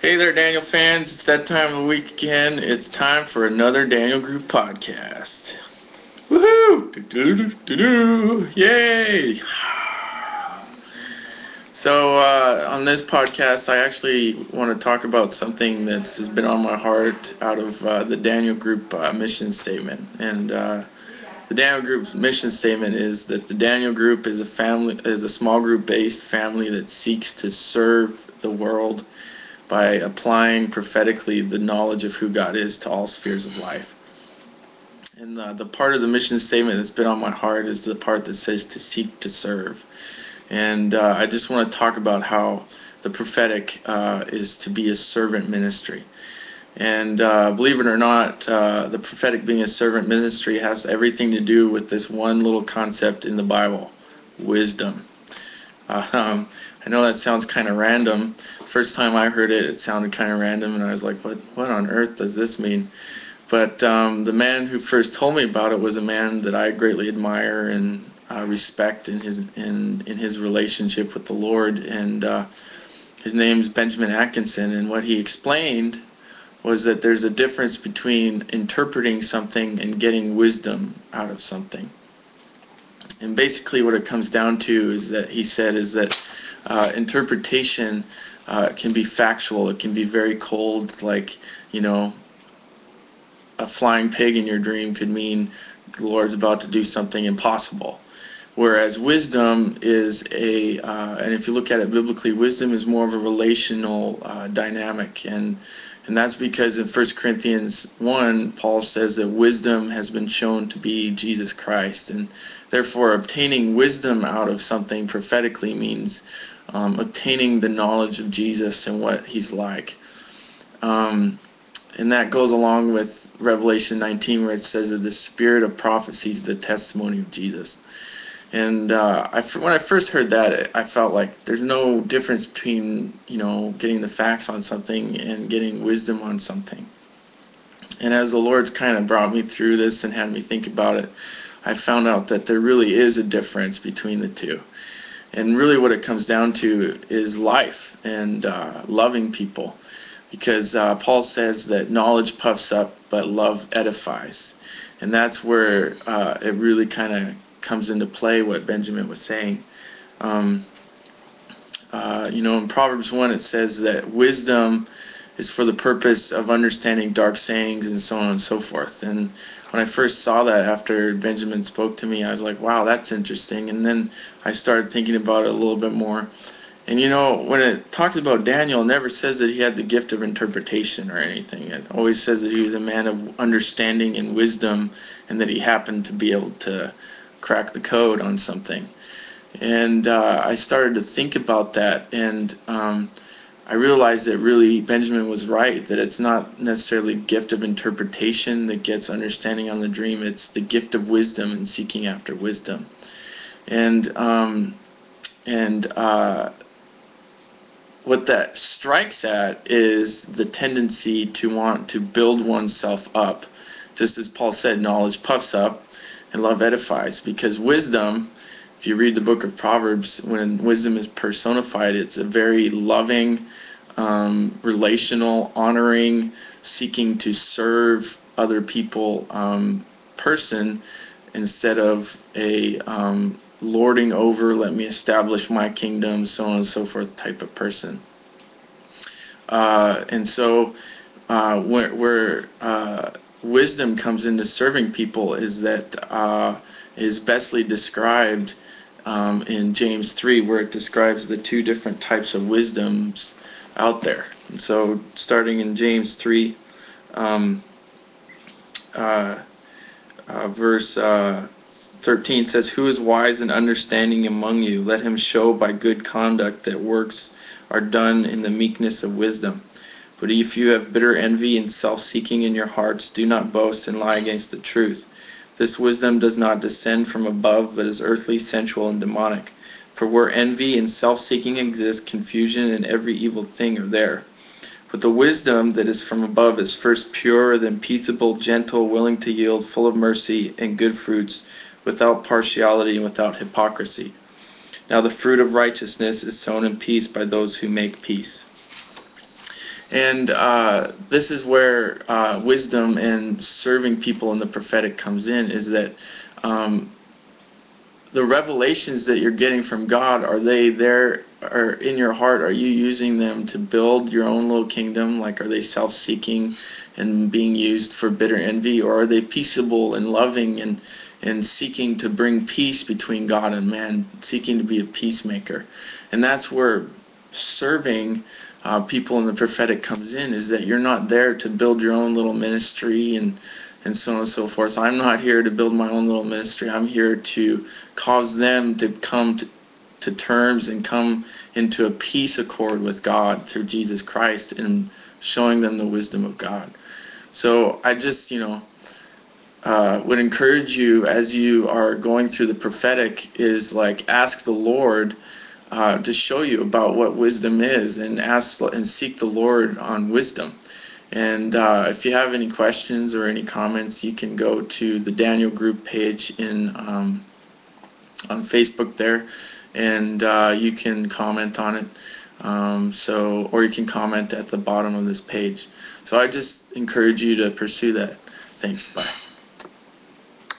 Hey there, Daniel fans. It's that time of the week again. It's time for another Daniel Group podcast. Woohoo! Do-do-do-do-do. Yay! So, on this podcast, I actually want to talk about something that's just been on my heart out of the Daniel Group mission statement. And the Daniel Group's mission statement is that the Daniel Group is a small group-based family that seeks to serve the world by applying prophetically the knowledge of who God is to all spheres of life. And the part of the mission statement that's been on my heart is the part that says to seek to serve. And I just want to talk about how the prophetic is to be a servant ministry. And believe it or not, the prophetic being a servant ministry has everything to do with this one little concept in the Bible: wisdom. I know that sounds kind of random. First time I heard it, it sounded kind of random, and I was like, what on earth does this mean? But the man who first told me about it was a man that I greatly admire and respect in his relationship with the Lord, and his name is Benjamin Atkinson. And what he explained was that there's a difference between interpreting something and getting wisdom out of something. And basically what it comes down to is that he said is that interpretation can be factual. It can be very cold, like, a flying pig in your dream could mean the Lord's about to do something impossible. Whereas wisdom is and if you look at it biblically, wisdom is more of a relational dynamic. And that's because in 1 Corinthians 1, Paul says that wisdom has been shown to be Jesus Christ. And therefore, obtaining wisdom out of something prophetically means obtaining the knowledge of Jesus and what he's like. And that goes along with Revelation 19, where it says that the spirit of prophecy is the testimony of Jesus. And when I first heard that, I felt like there's no difference between, getting the facts on something and getting wisdom on something. And as the Lord's kind of brought me through this and had me think about it, I found out that there really is a difference between the two. And really what it comes down to is life and loving people. Because Paul says that knowledge puffs up, but love edifies. And that's where it really kind of comes into play, what Benjamin was saying. In Proverbs 1 it says that wisdom is for the purpose of understanding dark sayings and so on and so forth. And when I first saw that after Benjamin spoke to me, I was like, wow, that's interesting. And then I started thinking about it a little bit more. And when it talks about Daniel, it never says that he had the gift of interpretation or anything. It always says that he was a man of understanding and wisdom, and that he happened to be able to crack the code on something. And I started to think about that, and I realized that really Benjamin was right, that it's not necessarily gift of interpretation that gets understanding on the dream. It's the gift of wisdom and seeking after wisdom. And what that strikes at is the tendency to want to build oneself up. Just as Paul said, knowledge puffs up and love edifies. Because wisdom, if you read the book of Proverbs, when wisdom is personified, it's a very loving, relational, honoring, seeking to serve other people person, instead of a lording over, let me establish my kingdom, so on and so forth type of person. And so where wisdom comes into serving people is that is bestly described in James 3, where it describes the two different types of wisdoms out there. And so starting in James 3, verse 13 says, "Who is wise and understanding among you? Let him show by good conduct that works are done in the meekness of wisdom. But if you have bitter envy and self-seeking in your hearts, do not boast and lie against the truth. This wisdom does not descend from above, but is earthly, sensual, and demonic. For where envy and self-seeking exist, confusion and every evil thing are there. But the wisdom that is from above is first pure, then peaceable, gentle, willing to yield, full of mercy and good fruits, without partiality and without hypocrisy. Now the fruit of righteousness is sown in peace by those who make peace." And this is where wisdom and serving people in the prophetic comes in, is that the revelations that you're getting from God, are they there, or in your heart? Are you using them to build your own little kingdom? Like, are they self-seeking and being used for bitter envy, or are they peaceable and loving and seeking to bring peace between God and man, seeking to be a peacemaker? And that's where serving people in the prophetic comes in, is that you're not there to build your own little ministry and so on and so forth. I'm not here to build my own little ministry. I'm here to cause them to come to terms and come into a peace accord with God through Jesus Christ, and showing them the wisdom of God. So I just, would encourage you, as you are going through the prophetic, is like, ask the Lord to show you about what wisdom is, and ask and seek the Lord on wisdom. And if you have any questions or any comments, you can go to the Daniel Group page on Facebook there, and you can comment on it. Or you can comment at the bottom of this page. So I just encourage you to pursue that. Thanks. Bye.